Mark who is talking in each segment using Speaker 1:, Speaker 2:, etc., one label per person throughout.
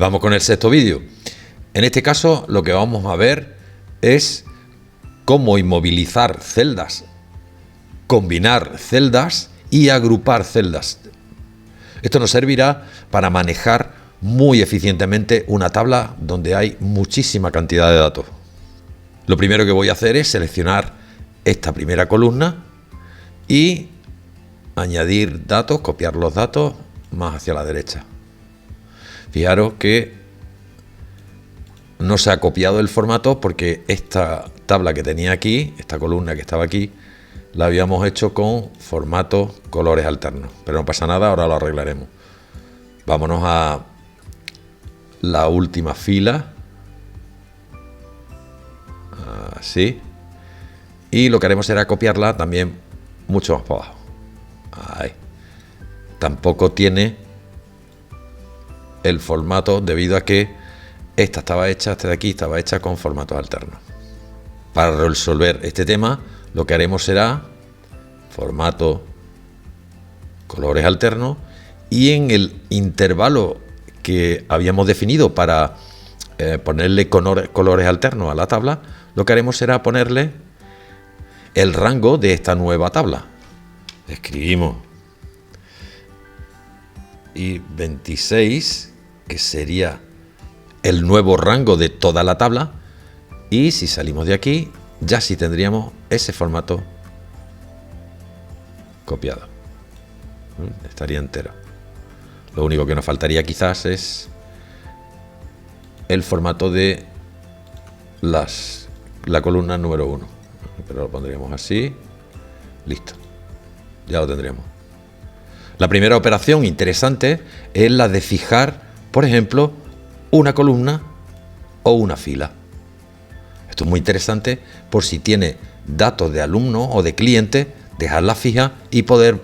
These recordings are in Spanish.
Speaker 1: Vamos con el sexto vídeo. En este caso lo que vamos a ver es cómo inmovilizar celdas, combinar celdas y agrupar celdas. Esto nos servirá para manejar muy eficientemente una tabla donde hay muchísima cantidad de datos. Lo primero que voy a hacer es seleccionar esta primera columna y añadir datos, copiar los datos más hacia la derecha. Fijaros que no se ha copiado el formato porque esta tabla que tenía aquí, esta columna que estaba aquí, la habíamos hecho con formato colores alternos. Pero no pasa nada, ahora lo arreglaremos. Vámonos a la última fila. Así. Y lo que haremos será copiarla también mucho más para abajo. Ahí. Tampoco tiene el formato debido a que esta de aquí estaba hecha con formatos alternos. Para resolver este tema, lo que haremos será formato colores alternos y en el intervalo que habíamos definido para ponerle colores alternos a la tabla, lo que haremos será ponerle el rango de esta nueva tabla. Escribimos y 26, que sería el nuevo rango de toda la tabla, y si salimos de aquí ya sí tendríamos ese formato copiado. Estaría entero. Lo único que nos faltaría quizás es el formato de la columna número 1, pero lo pondríamos así. Listo, ya lo tendríamos. La primera operación interesante es la de fijar, por ejemplo, una columna o una fila. Esto es muy interesante por si tiene datos de alumno o de cliente, dejarla fija y poder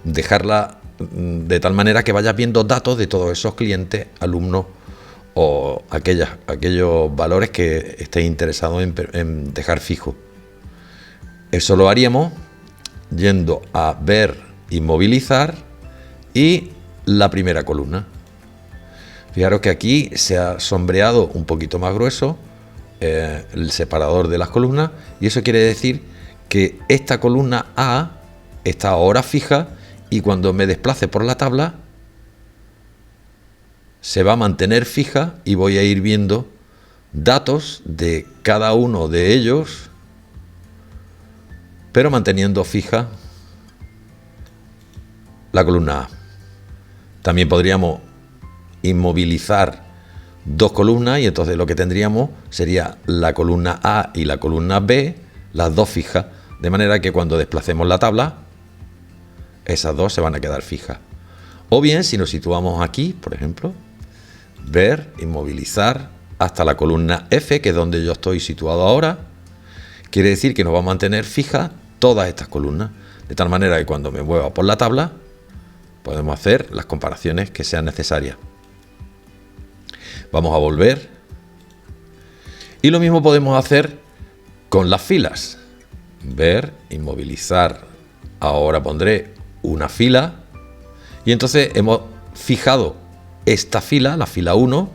Speaker 1: dejarla de tal manera que vayas viendo datos de todos esos clientes, alumnos o aquellos valores que estéis interesados en dejar fijo. Eso lo haríamos yendo a ver, inmovilizar y la primera columna. Fijaros que aquí se ha sombreado un poquito más grueso el separador de las columnas, y eso quiere decir que esta columna A está ahora fija y cuando me desplace por la tabla se va a mantener fija y voy a ir viendo datos de cada uno de ellos, pero manteniendo fija la columna A. También podríamos inmovilizar dos columnas y entonces lo que tendríamos sería la columna A y la columna B, las dos fijas, de manera que cuando desplacemos la tabla esas dos se van a quedar fijas. O bien, si nos situamos aquí, por ejemplo, ver, inmovilizar hasta la columna F, que es donde yo estoy situado ahora, quiere decir que nos va a mantener fijas todas estas columnas, de tal manera que cuando me mueva por la tabla podemos hacer las comparaciones que sean necesarias. Vamos a volver. Y lo mismo podemos hacer con las filas. Ver, inmovilizar. Ahora pondré una fila. Y entonces hemos fijado esta fila, la fila 1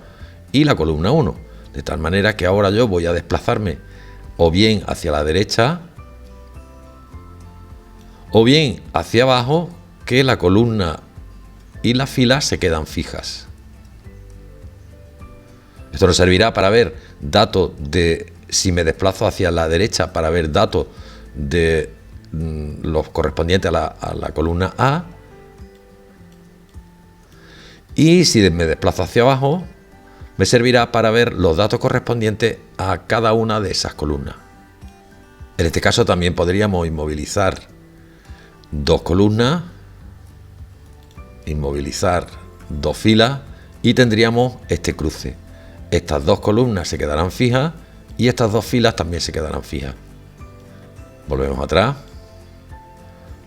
Speaker 1: y la columna 1. De tal manera que ahora yo voy a desplazarme o bien hacia la derecha o bien hacia abajo, que la columna y la fila se quedan fijas. Esto nos servirá para ver datos de, si me desplazo hacia la derecha, para ver datos de los correspondientes a la columna A. Y si me desplazo hacia abajo, me servirá para ver los datos correspondientes a cada una de esas columnas. En este caso también podríamos inmovilizar dos columnas, inmovilizar dos filas y tendríamos este cruce. Estas dos columnas se quedarán fijas y estas dos filas también se quedarán fijas. Volvemos atrás.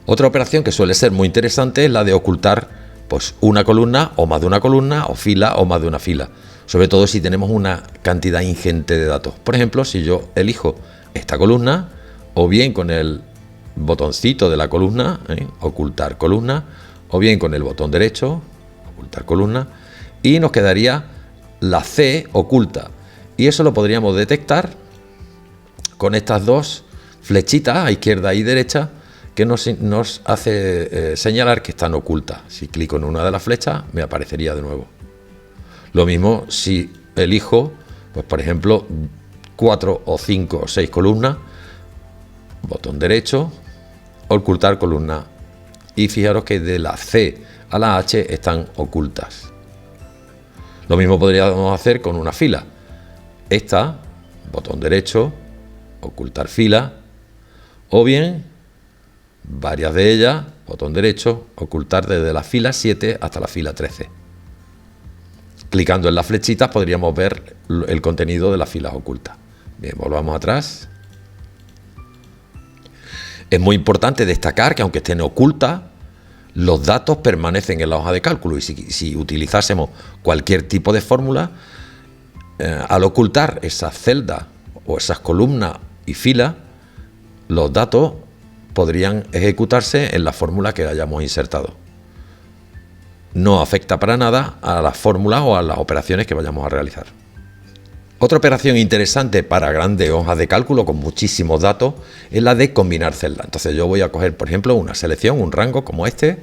Speaker 1: Otra operación que suele ser muy interesante es la de ocultar pues una columna o más de una columna, o fila o más de una fila, sobre todo si tenemos una cantidad ingente de datos. Por ejemplo, si yo elijo esta columna, o bien con el botoncito de la columna, ocultar columna, o bien con el botón derecho, ocultar columna, y nos quedaría la C oculta. Y eso lo podríamos detectar con estas dos flechitas a izquierda y derecha que nos hace señalar que están ocultas. Si clico en una de las flechas me aparecería de nuevo. Lo mismo si elijo, pues por ejemplo, 4 o 5 o 6 columnas, botón derecho, ocultar columna. Y fijaros que de la C a la H están ocultas. Lo mismo podríamos hacer con una fila. Esta, botón derecho, ocultar fila, o bien varias de ellas, botón derecho, ocultar desde la fila 7 hasta la fila 13. Clicando en las flechitas podríamos ver el contenido de las filas ocultas. Bien, volvamos atrás. Es muy importante destacar que aunque estén ocultas, los datos permanecen en la hoja de cálculo y si utilizásemos cualquier tipo de fórmula, al ocultar esas celdas o esas columnas y filas, los datos podrían ejecutarse en la fórmula que hayamos insertado. No afecta para nada a las fórmulas o a las operaciones que vayamos a realizar. Otra operación interesante para grandes hojas de cálculo con muchísimos datos es la de combinar celdas. Entonces yo voy a coger, por ejemplo, una selección, un rango como este,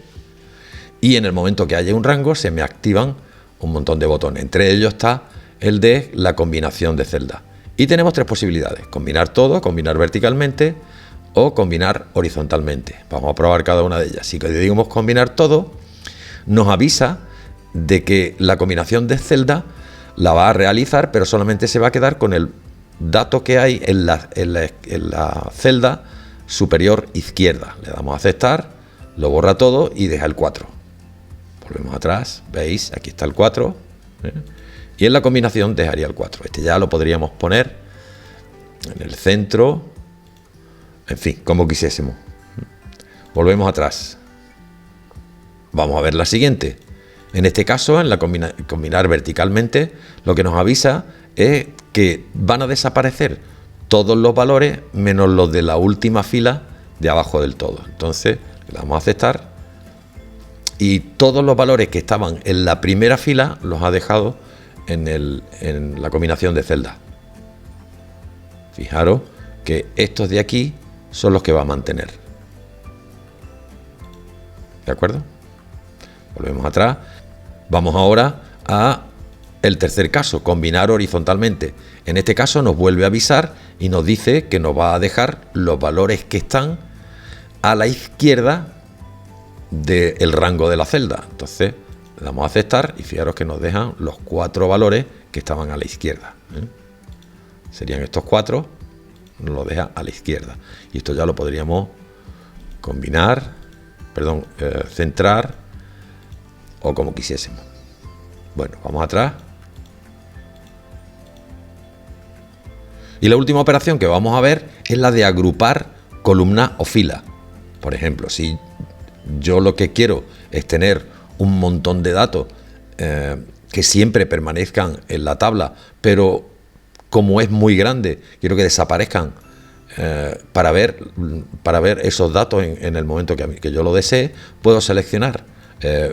Speaker 1: y en el momento que haya un rango se me activan un montón de botones. Entre ellos está el de la combinación de celdas. Y tenemos tres posibilidades: combinar todo, combinar verticalmente o combinar horizontalmente. Vamos a probar cada una de ellas. Si decimos combinar todo, nos avisa de que la combinación de celdas la va a realizar, pero solamente se va a quedar con el dato que hay en la celda superior izquierda. Le damos a aceptar, lo borra todo y deja el 4. Volvemos atrás, veis, aquí está el 4, y en la combinación dejaría el 4. Este ya lo podríamos poner en el centro, en fin, como quisiésemos. Volvemos atrás. Vamos a ver la siguiente. En este caso, en la combinar verticalmente, lo que nos avisa es que van a desaparecer todos los valores menos los de la última fila de abajo del todo. Entonces, le damos a aceptar y todos los valores que estaban en la primera fila los ha dejado en la combinación de celdas. Fijaros que estos de aquí son los que va a mantener. ¿De acuerdo? Volvemos atrás. Vamos ahora a el tercer caso, combinar horizontalmente. En este caso nos vuelve a avisar y nos dice que nos va a dejar los valores que están a la izquierda del rango de la celda. Entonces le damos a aceptar y fijaros que nos dejan los 4 valores que estaban a la izquierda. Serían estos 4, nos lo deja a la izquierda. Y esto ya lo podríamos centrar o como quisiésemos. Bueno, vamos atrás. Y la última operación que vamos a ver es la de agrupar columna o fila. Por ejemplo, si yo lo que quiero es tener un montón de datos que siempre permanezcan en la tabla, pero como es muy grande, quiero que desaparezcan para ver esos datos en el momento que yo lo desee, puedo seleccionar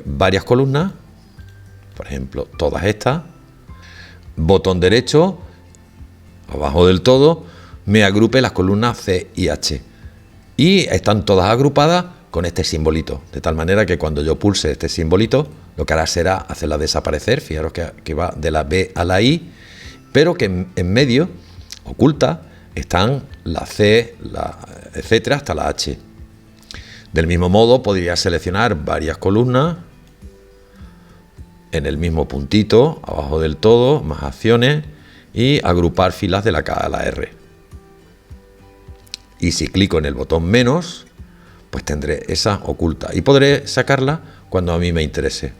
Speaker 1: varias columnas, por ejemplo, todas estas, botón derecho, abajo del todo, me agrupe las columnas C y H. Y están todas agrupadas con este simbolito, de tal manera que cuando yo pulse este simbolito, lo que hará será hacerla desaparecer. Fijaros que va de la B a la I, pero que en medio, oculta, están la C, etcétera, hasta la H. Del mismo modo, podría seleccionar varias columnas en el mismo puntito, abajo del todo, más acciones, y agrupar filas de la K a la R. Y si clico en el botón menos, pues tendré esa oculta y podré sacarla cuando a mí me interese.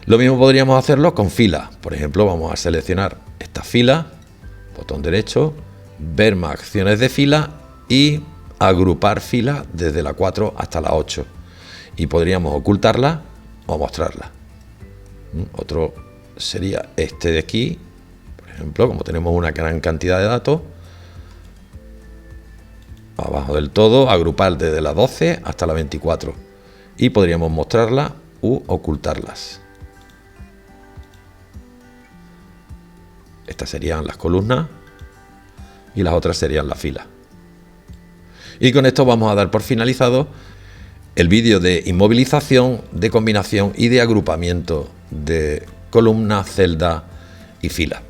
Speaker 1: Lo mismo podríamos hacerlo con filas. Por ejemplo, vamos a seleccionar esta fila, botón derecho, ver más acciones de fila y agrupar filas desde la 4 hasta la 8. Y podríamos ocultarla o mostrarla. Otro sería este de aquí. Por ejemplo, como tenemos una gran cantidad de datos, abajo del todo, agrupar desde la 12 hasta la 24. Y podríamos mostrarla u ocultarlas. Estas serían las columnas y las otras serían las filas. Y con esto vamos a dar por finalizado el vídeo de inmovilización, de combinación y de agrupamiento de columnas, celdas y filas.